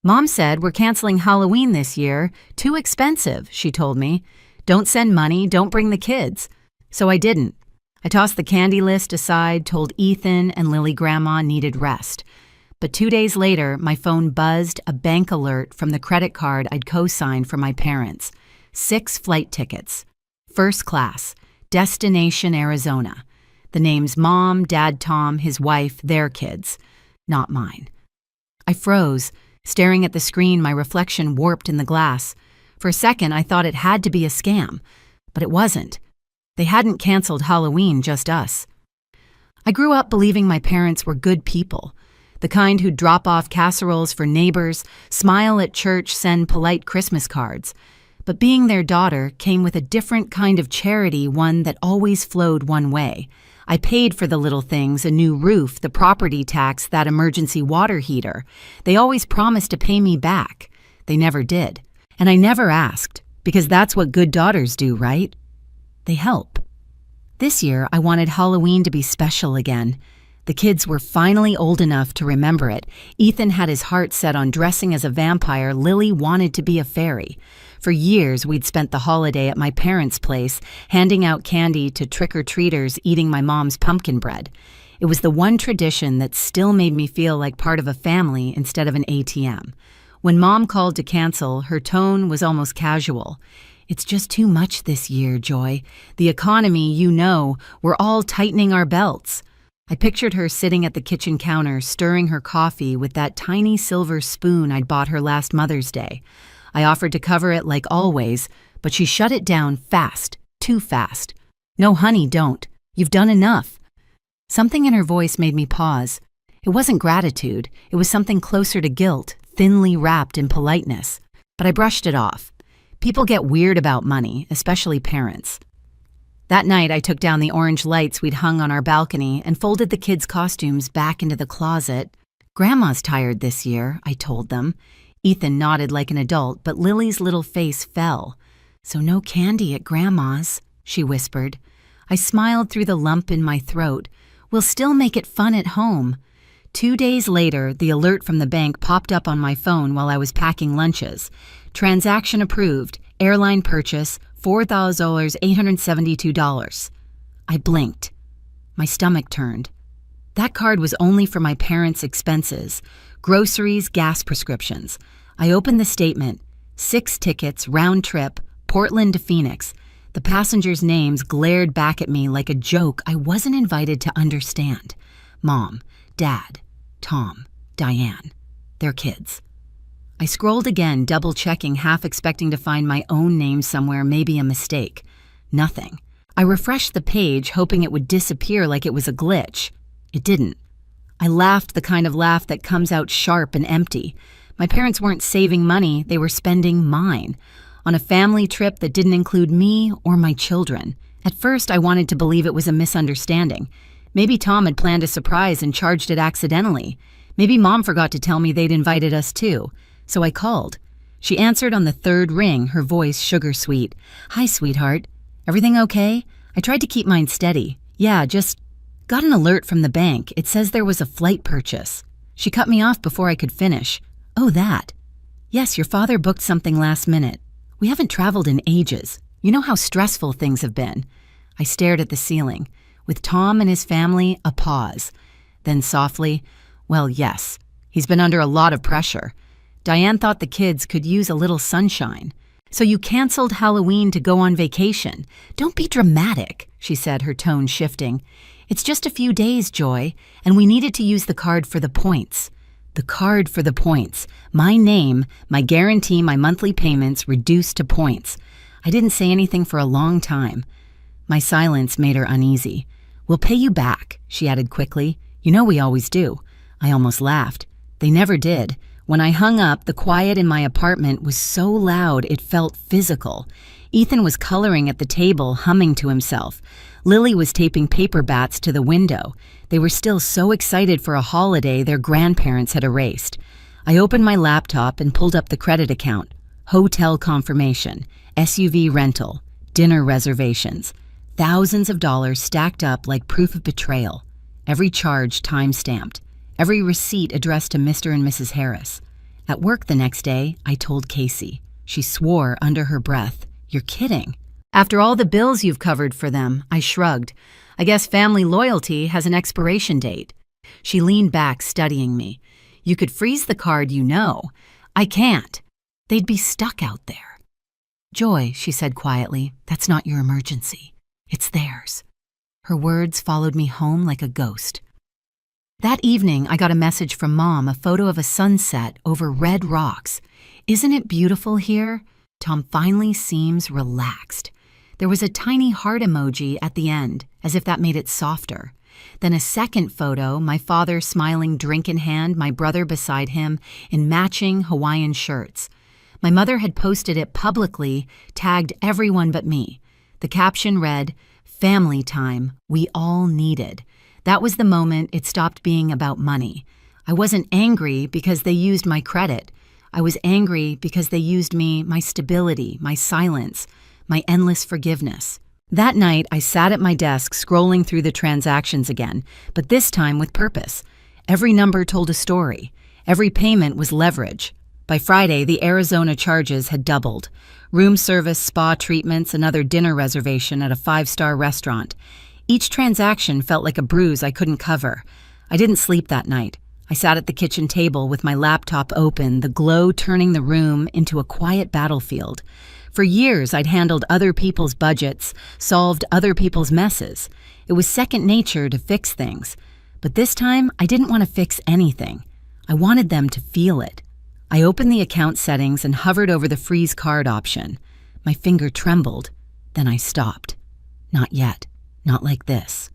Mom said we're canceling Halloween this year. Too expensive, she told me. Don't send money, don't bring the kids. So I didn't. I tossed the candy list aside, told Ethan and Lily Grandma needed rest. But 2 days later, my phone buzzed a bank alert from the credit card I'd co-signed for my parents. 6 flight tickets. First class. Destination Arizona. The names Mom, Dad Tom, his wife, their kids. Not mine. I froze, staring at the screen, my reflection warped in the glass. For a second, I thought it had to be a scam. But it wasn't. They hadn't canceled Halloween, just us. I grew up believing my parents were good people. The kind who'd drop off casseroles for neighbors, smile at church, send polite Christmas cards. But being their daughter came with a different kind of charity, one that always flowed one way. I paid for the little things, a new roof, the property tax, that emergency water heater. They always promised to pay me back. They never did. And I never asked, because that's what good daughters do, right? They help. This year, I wanted Halloween to be special again. The kids were finally old enough to remember it. Ethan had his heart set on dressing as a vampire. Lily wanted to be a fairy. For years, we'd spent the holiday at my parents' place, handing out candy to trick-or-treaters, eating my mom's pumpkin bread. It was the one tradition that still made me feel like part of a family instead of an ATM. When Mom called to cancel, her tone was almost casual. It's just too much this year, Joy. The economy, you know, we're all tightening our belts. I pictured her sitting at the kitchen counter, stirring her coffee with that tiny silver spoon I'd bought her last Mother's Day. I offered to cover it like always, but she shut it down fast, too fast. No, honey, don't. You've done enough. Something in her voice made me pause. It wasn't gratitude. It was something closer to guilt, thinly wrapped in politeness. But I brushed it off. People get weird about money, especially parents. That night, I took down the orange lights we'd hung on our balcony and folded the kids' costumes back into the closet. Grandma's tired this year, I told them. Ethan nodded like an adult, but Lily's little face fell. So no candy at Grandma's, she whispered. I smiled through the lump in my throat. We'll still make it fun at home. 2 days later, the alert from the bank popped up on my phone while I was packing lunches. Transaction approved. Airline purchase, $4,872. I blinked. My stomach turned. That card was only for my parents' expenses. Groceries, gas prescriptions. I opened the statement. 6 tickets, round trip, Portland to Phoenix. The passengers' names glared back at me like a joke I wasn't invited to understand. Mom, Dad, Tom, Diane. Their kids. I scrolled again, double-checking, half expecting to find my own name somewhere, maybe a mistake. Nothing. I refreshed the page, hoping it would disappear like it was a glitch. It didn't. I laughed, the kind of laugh that comes out sharp and empty. My parents weren't saving money, they were spending mine. On a family trip that didn't include me or my children. At first, I wanted to believe it was a misunderstanding. Maybe Tom had planned a surprise and charged it accidentally. Maybe Mom forgot to tell me they'd invited us too. So I called. She answered on the 3rd ring, her voice sugar-sweet. Hi, sweetheart. Everything okay? I tried to keep mine steady. Yeah, just got an alert from the bank. It says there was a flight purchase. She cut me off before I could finish. Oh, that. Yes, your father booked something last minute. We haven't traveled in ages. You know how stressful things have been. I stared at the ceiling. With Tom and his family, a pause. Then softly, well, yes. He's been under a lot of pressure. Diane thought the kids could use a little sunshine. So you canceled Halloween to go on vacation. Don't be dramatic, she said, her tone shifting. It's just a few days, Joy, and we needed to use the card for the points. The card for the points. My name, my guarantee, my monthly payments reduced to points. I didn't say anything for a long time. My silence made her uneasy. We'll pay you back, she added quickly. You know we always do. I almost laughed. They never did. When I hung up, the quiet in my apartment was so loud it felt physical. Ethan was coloring at the table, humming to himself. Lily was taping paper bats to the window. They were still so excited for a holiday their grandparents had erased. I opened my laptop and pulled up the credit account. Hotel confirmation, SUV rental, dinner reservations. Thousands of dollars stacked up like proof of betrayal. Every charge time-stamped. Every receipt addressed to Mr. and Mrs. Harris. At work the next day, I told Casey. She swore under her breath, "You're kidding." After all the bills you've covered for them, I shrugged. I guess family loyalty has an expiration date. She leaned back, studying me. You could freeze the card, you know. I can't. They'd be stuck out there. Joy, she said quietly, that's not your emergency. It's theirs. Her words followed me home like a ghost. That evening, I got a message from Mom, a photo of a sunset over red rocks. Isn't it beautiful here? Tom finally seems relaxed. There was a tiny heart emoji at the end, as if that made it softer. Then a second photo, my father smiling, drink in hand, my brother beside him, in matching Hawaiian shirts. My mother had posted it publicly, tagged everyone but me. The caption read, "Family time we all needed." That was the moment it stopped being about money. I wasn't angry because they used my credit. I was angry because they used me, my stability, my silence, my endless forgiveness. That night, I sat at my desk scrolling through the transactions again, but this time with purpose. Every number told a story. Every payment was leverage. By Friday, the Arizona charges had doubled. Room service, spa treatments, another dinner reservation at a 5-star restaurant. Each transaction felt like a bruise I couldn't cover. I didn't sleep that night. I sat at the kitchen table with my laptop open, the glow turning the room into a quiet battlefield. For years, I'd handled other people's budgets, solved other people's messes. It was second nature to fix things. But this time, I didn't want to fix anything. I wanted them to feel it. I opened the account settings and hovered over the freeze card option. My finger trembled. Then I stopped. Not yet. Not like this.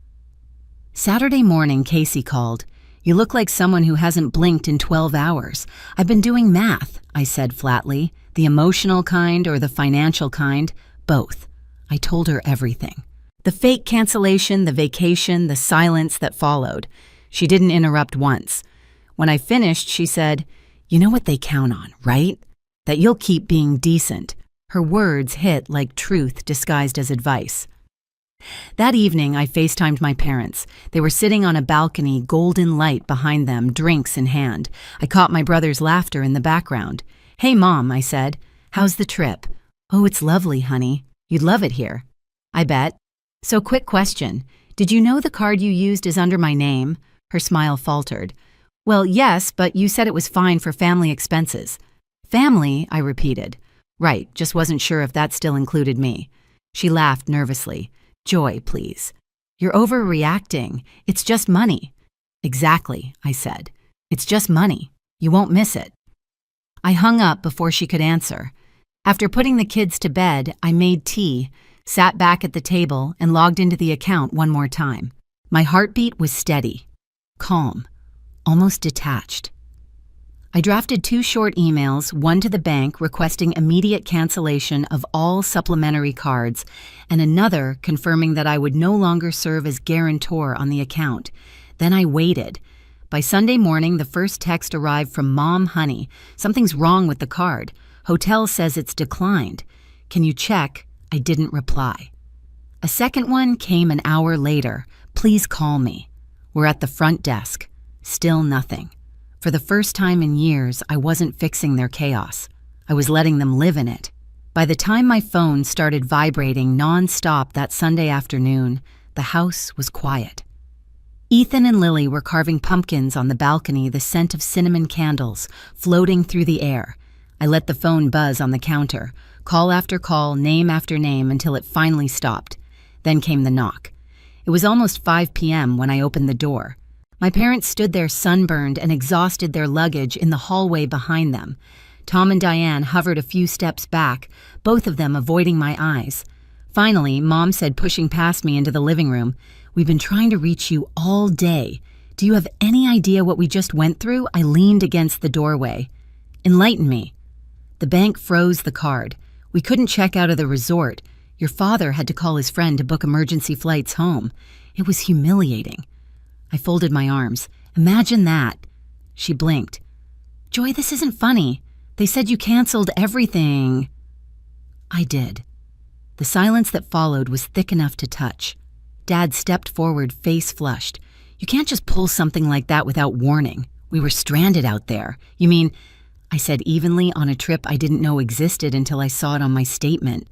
Saturday morning, Casey called. "You look like someone who hasn't blinked in 12 hours. I've been doing math," I said flatly. The emotional kind or the financial kind? Both. I told her everything. The fake cancellation, the vacation, the silence that followed. She didn't interrupt once. When I finished, she said, "You know what they count on, right? That you'll keep being decent." Her words hit like truth disguised as advice. That evening, I FaceTimed my parents. They were sitting on a balcony, golden light behind them, drinks in hand. I caught my brother's laughter in the background. "Hey, Mom," I said. "How's the trip?" "Oh, it's lovely, honey. You'd love it here." "I bet." "So quick question. Did you know the card you used is under my name?" Her smile faltered. "Well, yes, but you said it was fine for family expenses." "Family," I repeated. "Right, just wasn't sure if that still included me." She laughed nervously. "Joy, please. You're overreacting. It's just money." "Exactly," I said. "It's just money. You won't miss it." I hung up before she could answer. After putting the kids to bed, I made tea, sat back at the table, and logged into the account one more time. My heartbeat was steady, calm, almost detached. I drafted 2 short emails, one to the bank requesting immediate cancellation of all supplementary cards, and another confirming that I would no longer serve as guarantor on the account. Then I waited. By Sunday morning, the first text arrived from Mom, honey. Something's wrong with the card. Hotel says it's declined. Can you check? I didn't reply. A second one came an hour later. Please call me. We're at the front desk. Still nothing. For the first time in years, I wasn't fixing their chaos. I was letting them live in it. By the time my phone started vibrating non-stop that Sunday afternoon, the house was quiet. Ethan and Lily were carving pumpkins on the balcony, the scent of cinnamon candles floating through the air. I let the phone buzz on the counter, call after call, name after name, until it finally stopped. Then came the knock. It was almost 5 p.m. when I opened the door. My parents stood there sunburned and exhausted, their luggage in the hallway behind them. Tom and Diane hovered a few steps back, both of them avoiding my eyes. Finally, Mom said, pushing past me into the living room, "We've been trying to reach you all day. Do you have any idea what we just went through?" I leaned against the doorway. "Enlighten me." "The bank froze the card. We couldn't check out of the resort. Your father had to call his friend to book emergency flights home. It was humiliating." I folded my arms. "Imagine that." She blinked. "Joy, this isn't funny. They said you canceled everything." I did. The silence that followed was thick enough to touch. Dad stepped forward, face flushed. "You can't just pull something like that without warning. We were stranded out there." "You mean..." I said evenly on a trip I didn't know existed until I saw it on my statement.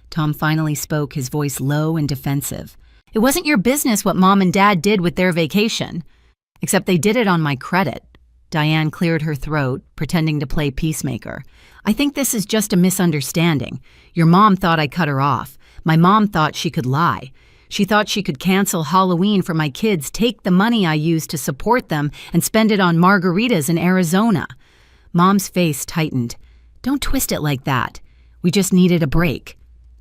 Tom finally spoke, his voice low and defensive. It wasn't your business what Mom and Dad did with their vacation. Except they did it on my credit. Diane cleared her throat, pretending to play peacemaker. I think this is just a misunderstanding. Your mom thought I cut her off. My mom thought she could lie. She thought she could cancel Halloween for my kids, take the money I used to support them, and spend it on margaritas in Arizona. Mom's face tightened. Don't twist it like that. We just needed a break.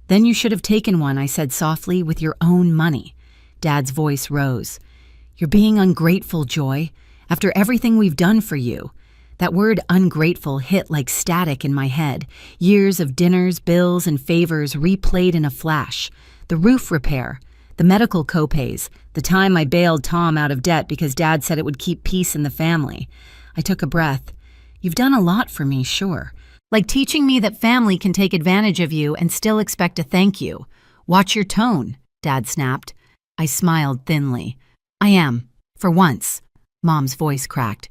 Then you should have taken one, I said softly, with your own money. Dad's voice rose. You're being ungrateful, Joy, after everything we've done for you. That word ungrateful hit like static in my head. Years of dinners, bills, and favors replayed in a flash. The roof repair, the medical copays, the time I bailed Tom out of debt because Dad said it would keep peace in the family. I took a breath. You've done a lot for me, sure. Like teaching me that family can take advantage of you and still expect a thank you. Watch your tone, Dad snapped. I smiled thinly. I am, for once. Mom's voice cracked.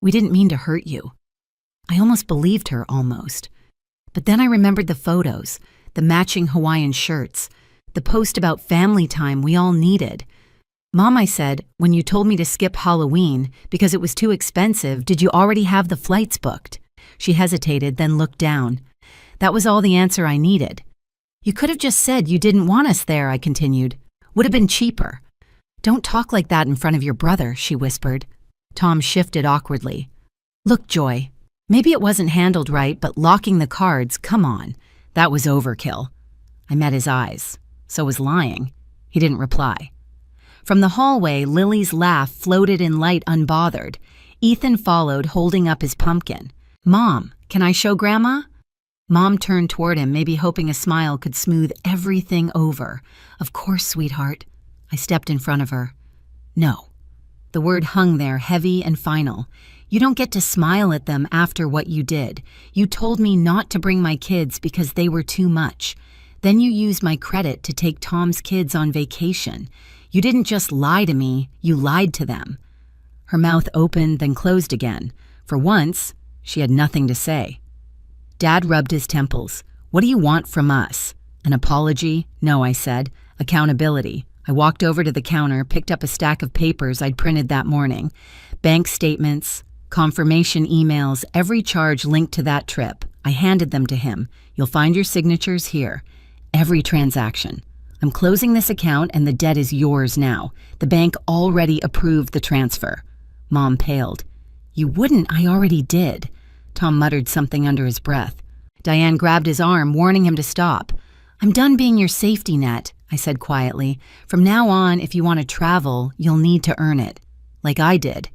We didn't mean to hurt you. I almost believed her, almost. But then I remembered the photos, the matching Hawaiian shirts, the post about family time we all needed. Mom, I said, when you told me to skip Halloween because it was too expensive, did you already have the flights booked? She hesitated, then looked down. That was all the answer I needed. You could have just said you didn't want us there, I continued. Would have been cheaper. Don't talk like that in front of your brother, she whispered. Tom shifted awkwardly. Look, Joy, maybe it wasn't handled right, but locking the cards, come on. That was overkill. I met his eyes. So was lying. He didn't reply. From the hallway, Lily's laugh floated in light unbothered. Ethan followed, holding up his pumpkin. Mom, can I show Grandma? Mom turned toward him, maybe hoping a smile could smooth everything over. Of course, sweetheart. I stepped in front of her. No. The word hung there, heavy and final. You don't get to smile at them after what you did. You told me not to bring my kids because they were too much. Then you used my credit to take Tom's kids on vacation. You didn't just lie to me, you lied to them. Her mouth opened, then closed again. For once, she had nothing to say. Dad rubbed his temples. What do you want from us? An apology? No, I said. Accountability. I walked over to the counter, picked up a stack of papers I'd printed that morning. Bank statements, confirmation emails, every charge linked to that trip. I handed them to him. You'll find your signatures here. Every transaction. I'm closing this account and the debt is yours now. The bank already approved the transfer. Mom paled. You wouldn't, I already did. Tom muttered something under his breath. Diane grabbed his arm, warning him to stop. I'm done being your safety net, I said quietly. From now on, if you want to travel, you'll need to earn it. Like I did.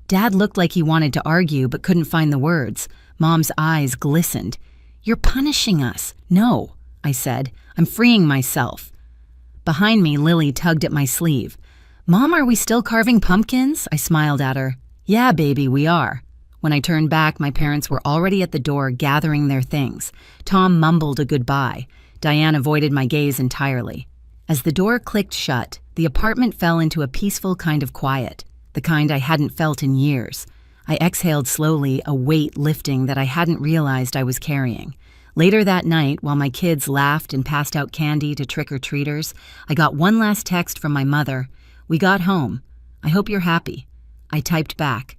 Dad looked like he wanted to argue but couldn't find the words. Mom's eyes glistened. You're punishing us. No, I said. I'm freeing myself. Behind me, Lily tugged at my sleeve. Mom, are we still carving pumpkins? I smiled at her. Yeah, baby, we are. When I turned back, my parents were already at the door gathering their things. Tom mumbled a goodbye. Diane avoided my gaze entirely. As the door clicked shut, the apartment fell into a peaceful kind of quiet, the kind I hadn't felt in years. I exhaled slowly, a weight lifting that I hadn't realized I was carrying. Later that night, while my kids laughed and passed out candy to trick-or-treaters, I got one last text from my mother. We got home. I hope you're happy. I typed back.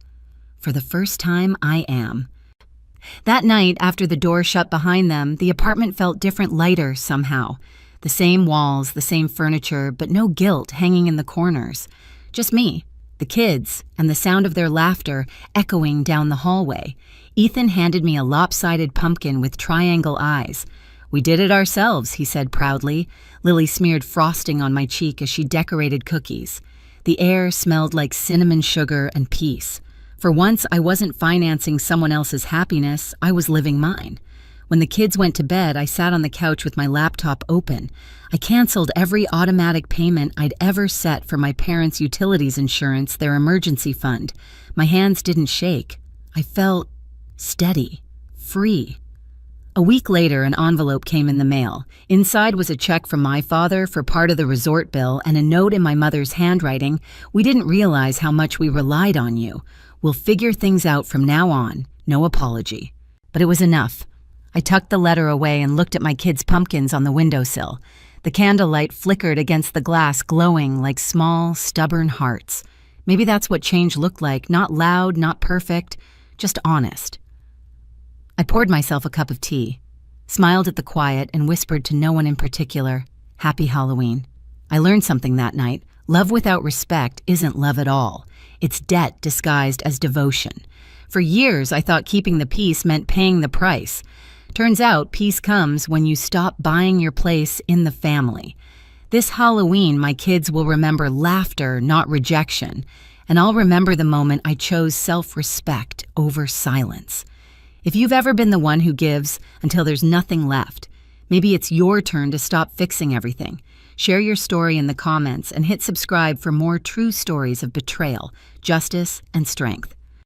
For the first time, I am. That night, after the door shut behind them, the apartment felt different, lighter somehow. The same walls, the same furniture, but no guilt hanging in the corners. Just me, the kids, and the sound of their laughter echoing down the hallway. Ethan handed me a lopsided pumpkin with triangle eyes. We did it ourselves, he said proudly. Lily smeared frosting on my cheek as she decorated cookies. The air smelled like cinnamon sugar and peace. For once, I wasn't financing someone else's happiness, I was living mine. When the kids went to bed, I sat on the couch with my laptop open. I canceled every automatic payment I'd ever set for my parents' utilities insurance, their emergency fund. My hands didn't shake. I felt steady, free. A week later, an envelope came in the mail. Inside was a check from my father for part of the resort bill and a note in my mother's handwriting. We didn't realize how much we relied on you. We'll figure things out from now on, no apology. But it was enough. I tucked the letter away and looked at my kids' pumpkins on the windowsill. The candlelight flickered against the glass, glowing like small, stubborn hearts. Maybe that's what change looked like, not loud, not perfect, just honest. I poured myself a cup of tea, smiled at the quiet, and whispered to no one in particular, "Happy Halloween." I learned something that night. Love without respect isn't love at all. It's debt disguised as devotion. For years, I thought keeping the peace meant paying the price. Turns out, peace comes when you stop buying your place in the family. This Halloween, my kids will remember laughter, not rejection. And I'll remember the moment I chose self-respect over silence. If you've ever been the one who gives until there's nothing left, maybe it's your turn to stop fixing everything. Share your story in the comments and hit subscribe for more true stories of betrayal, justice, and strength.